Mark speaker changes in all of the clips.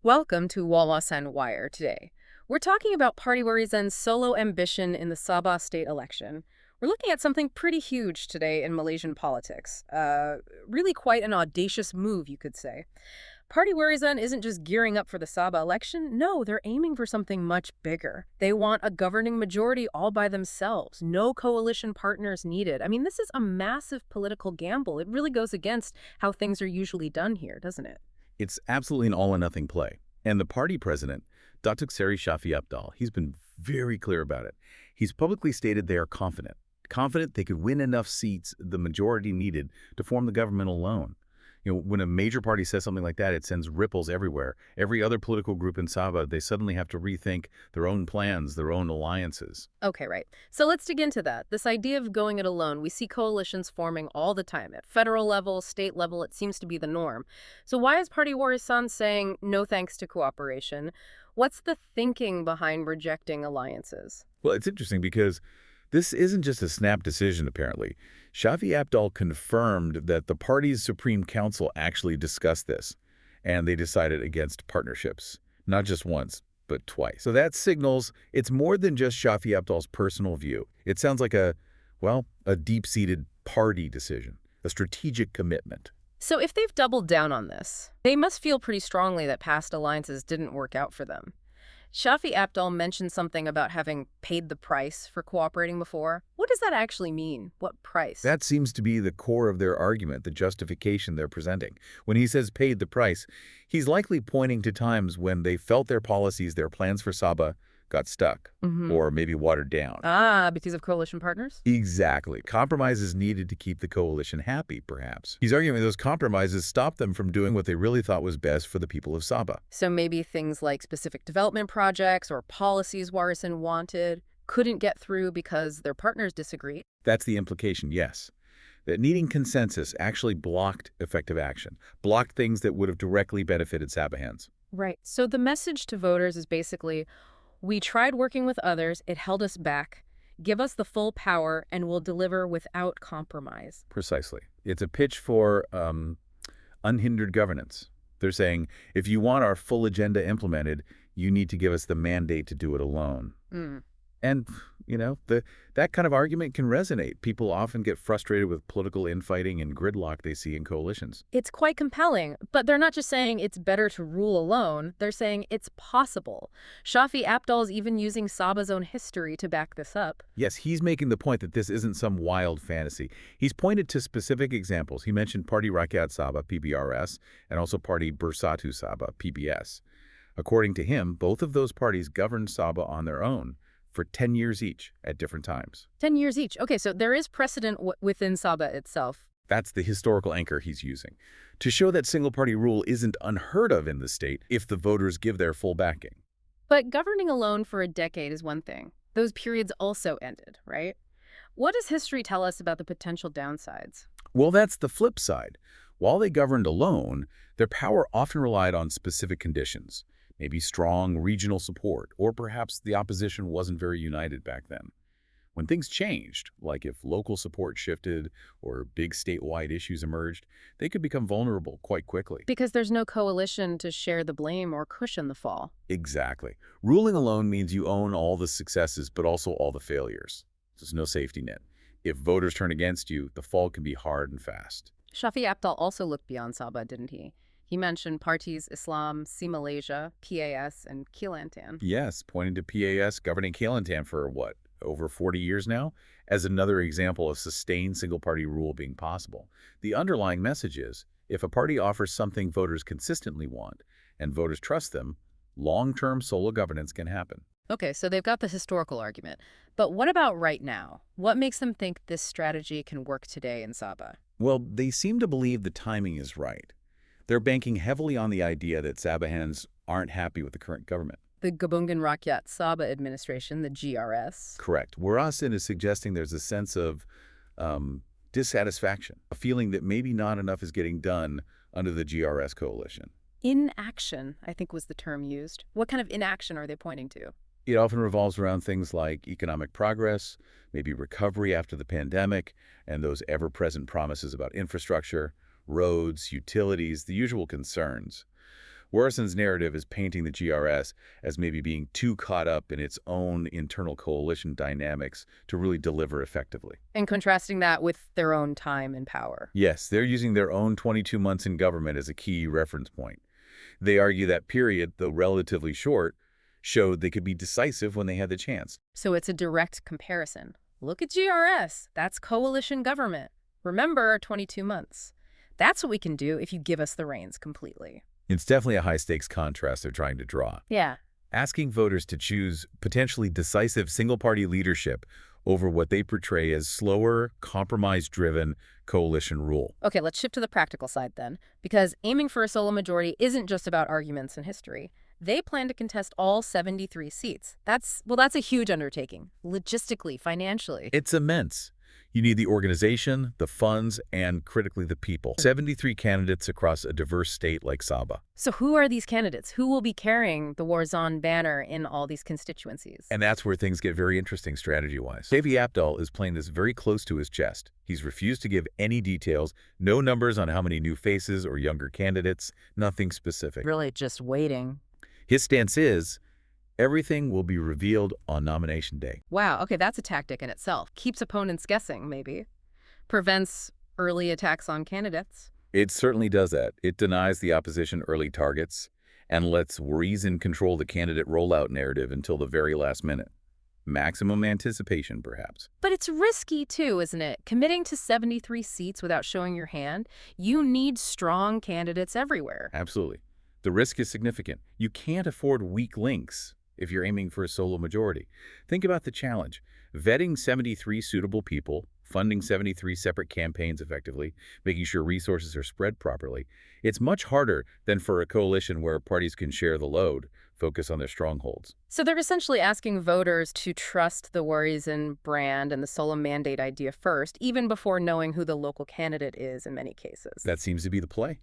Speaker 1: Welcome to Warisan Wire today. We're talking about Party Warisan's solo ambition in the Sabah state election. We're looking at something pretty huge today in Malaysian politics. Really quite an audacious move, you could say. Party Warisan isn't just gearing up for the Sabah election. No, they're aiming for something much bigger. They want a governing majority all by themselves. No coalition partners needed. I mean, this is a massive political gamble. It really goes against how things are usually done here, doesn't it?
Speaker 2: It's absolutely an all-or-nothing play. And the party president, Dr. Shafie Apdal, he's been very clear about it. He's publicly stated they are confident they could win enough seats, the majority needed, to form the government alone. When a major party says something like that, it sends ripples everywhere. Every other political group in Sabah, they suddenly have to rethink their own plans, their own alliances.
Speaker 1: Okay, right. So let's dig into that. This idea of going it alone, we see coalitions forming all the time. At federal level, state level, it seems to be the norm. So why is Party Warisan saying no thanks to cooperation? What's the thinking behind rejecting alliances?
Speaker 2: Well, it's interesting because this isn't just a snap decision, apparently. Shafie Apdal confirmed that the party's Supreme Council actually discussed this, and they decided against partnerships, not just once, but twice. So that signals it's more than just Shafie Apdal's personal view. It sounds like a deep-seated party decision, a strategic commitment.
Speaker 1: So if they've doubled down on this, they must feel pretty strongly that past alliances didn't work out for them. Shafie Apdal mentioned something about having paid the price for cooperating before. What does that actually mean? What price?
Speaker 2: That seems to be the core of their argument, the justification they're presenting. When he says paid the price, he's likely pointing to times when they felt their policies, their plans for Sabah, got stuck or maybe watered down.
Speaker 1: Because of coalition partners?
Speaker 2: Exactly. Compromises needed to keep the coalition happy, perhaps. He's arguing those compromises stopped them from doing what they really thought was best for the people of Sabah.
Speaker 1: So maybe things like specific development projects or policies Warisan wanted couldn't get through because their partners disagreed?
Speaker 2: That's the implication, yes. That needing consensus actually blocked effective action, blocked things that would have directly benefited Sabahans.
Speaker 1: Right. So the message to voters is basically, we tried working with others, it held us back. Give us the full power and we'll deliver without compromise.
Speaker 2: Precisely. It's a pitch for unhindered governance. They're saying, if you want our full agenda implemented, you need to give us the mandate to do it alone. And, that kind of argument can resonate. People often get frustrated with political infighting and gridlock they see in coalitions.
Speaker 1: It's quite compelling, but they're not just saying it's better to rule alone. They're saying it's possible. Shafie Apdal is even using Sabah's own history to back this up.
Speaker 2: Yes, he's making the point that this isn't some wild fantasy. He's pointed to specific examples. He mentioned Party Rakyat Sabah, PBRS, and also Party Bersatu Sabah, PBS. According to him, both of those parties governed Sabah on their own for 10 years each at different times.
Speaker 1: 10 years each. Okay, so there is precedent within Sabah itself.
Speaker 2: That's the historical anchor he's using, to show that single-party rule isn't unheard of in the state if the voters give their full backing.
Speaker 1: But governing alone for a decade is one thing. Those periods also ended, right? What does history tell us about the potential downsides?
Speaker 2: Well, that's the flip side. While they governed alone, their power often relied on specific conditions. Maybe strong regional support, or perhaps the opposition wasn't very united back then. When things changed, like if local support shifted or big statewide issues emerged, they could become vulnerable quite quickly.
Speaker 1: Because there's no coalition to share the blame or cushion the fall.
Speaker 2: Exactly. Ruling alone means you own all the successes, but also all the failures. There's no safety net. If voters turn against you, the fall can be hard and fast.
Speaker 1: Shafie Apdal also looked beyond Sabah, didn't he? He mentioned parties Islam, See Malaysia, PAS, and Kelantan.
Speaker 2: Yes, pointing to PAS governing Kelantan for, over 40 years now, as another example of sustained single-party rule being possible. The underlying message is, if a party offers something voters consistently want, and voters trust them, long-term solo governance can happen.
Speaker 1: Okay, so they've got the historical argument. But what about right now? What makes them think this strategy can work today in Sabah?
Speaker 2: Well, they seem to believe the timing is right. They're banking heavily on the idea that Sabahans aren't happy with the current government.
Speaker 1: The Gabungan Rakyat Sabah administration, the GRS.
Speaker 2: Correct. Warisan is suggesting there's a sense of dissatisfaction, a feeling that maybe not enough is getting done under the GRS coalition.
Speaker 1: Inaction, I think was the term used. What kind of inaction are they pointing to?
Speaker 2: It often revolves around things like economic progress, maybe recovery after the pandemic, and those ever-present promises about infrastructure, roads, utilities, the usual concerns. Warisan's narrative is painting the GRS as maybe being too caught up in its own internal coalition dynamics to really deliver effectively.
Speaker 1: And contrasting that with their own time and power.
Speaker 2: Yes, they're using their own 22 months in government as a key reference point. They argue that period, though relatively short, showed they could be decisive when they had the chance.
Speaker 1: So it's a direct comparison. Look at GRS. That's coalition government. Remember, 22 months. That's what we can do if you give us the reins completely.
Speaker 2: It's definitely a high-stakes contrast they're trying to draw.
Speaker 1: Yeah.
Speaker 2: Asking voters to choose potentially decisive single-party leadership over what they portray as slower, compromise-driven coalition rule.
Speaker 1: Okay, let's shift to the practical side then, because aiming for a solo majority isn't just about arguments and history. They plan to contest all 73 seats. That's a huge undertaking, logistically, financially.
Speaker 2: It's immense. You need the organization, the funds, and critically the people. 73 candidates across a diverse state like Sabah.
Speaker 1: So who are these candidates? Who will be carrying the Warisan banner in all these constituencies?
Speaker 2: And that's where things get very interesting strategy-wise. Shafie Apdal is playing this very close to his chest. He's refused to give any details, no numbers on how many new faces or younger candidates, nothing specific.
Speaker 1: Really just waiting.
Speaker 2: His stance is, everything will be revealed on nomination day.
Speaker 1: Wow, okay, that's a tactic in itself. Keeps opponents guessing, maybe. Prevents early attacks on candidates.
Speaker 2: It certainly does that. It denies the opposition early targets and lets reason control the candidate rollout narrative until the very last minute. Maximum anticipation, perhaps.
Speaker 1: But it's risky too, isn't it? Committing to 73 seats without showing your hand, you need strong candidates everywhere.
Speaker 2: Absolutely. The risk is significant. You can't afford weak links if you're aiming for a solo majority. Think about the challenge. Vetting 73 suitable people, funding 73 separate campaigns effectively, making sure resources are spread properly. It's much harder than for a coalition where parties can share the load, focus on their strongholds.
Speaker 1: So they're essentially asking voters to trust the Warisan brand and the solo mandate idea first, even before knowing who the local candidate is in many cases.
Speaker 2: That seems to be the play.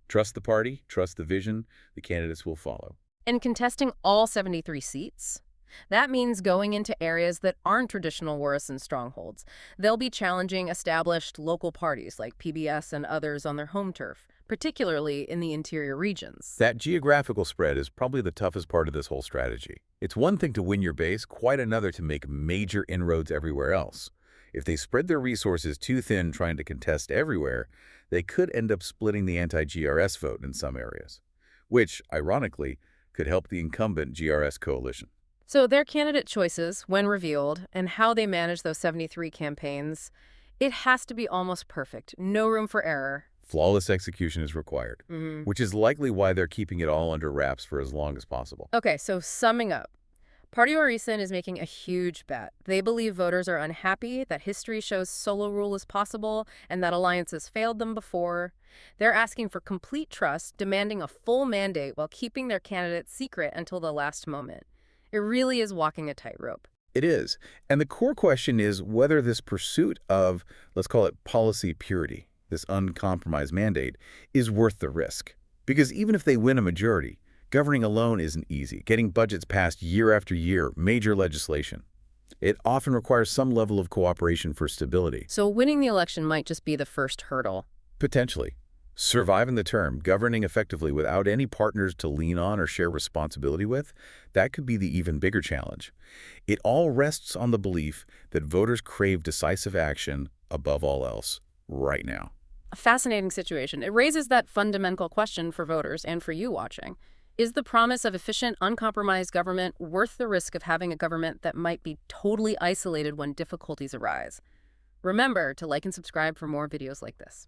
Speaker 2: Trust the party, trust the vision, the candidates will follow.
Speaker 1: And contesting all 73 seats? That means going into areas that aren't traditional Warisan strongholds. They'll be challenging established local parties like PBS and others on their home turf, particularly in the interior regions.
Speaker 2: That geographical spread is probably the toughest part of this whole strategy. It's one thing to win your base, quite another to make major inroads everywhere else. If they spread their resources too thin trying to contest everywhere, they could end up splitting the anti-GRS vote in some areas, which, ironically, could help the incumbent GRS coalition.
Speaker 1: So their candidate choices, when revealed, and how they manage those 73 campaigns, it has to be almost perfect. No room for error.
Speaker 2: Flawless execution is required, which is likely why they're keeping it all under wraps for as long as possible.
Speaker 1: Okay, so summing up. Party Warisan is making a huge bet. They believe voters are unhappy, that history shows solo rule is possible, and that alliances failed them before. They're asking for complete trust, demanding a full mandate while keeping their candidate secret until the last moment. It really is walking a tightrope.
Speaker 2: It is. And the core question is whether this pursuit of, let's call it policy purity, this uncompromised mandate, is worth the risk. Because even if they win a majority, governing alone isn't easy. Getting budgets passed year after year, major legislation. It often requires some level of cooperation for stability.
Speaker 1: So winning the election might just be the first hurdle.
Speaker 2: Potentially. Surviving the term, governing effectively without any partners to lean on or share responsibility with, that could be the even bigger challenge. It all rests on the belief that voters crave decisive action above all else, right now.
Speaker 1: A fascinating situation. It raises that fundamental question for voters and for you watching. Is the promise of efficient, uncompromised government worth the risk of having a government that might be totally isolated when difficulties arise? Remember to like and subscribe for more videos like this.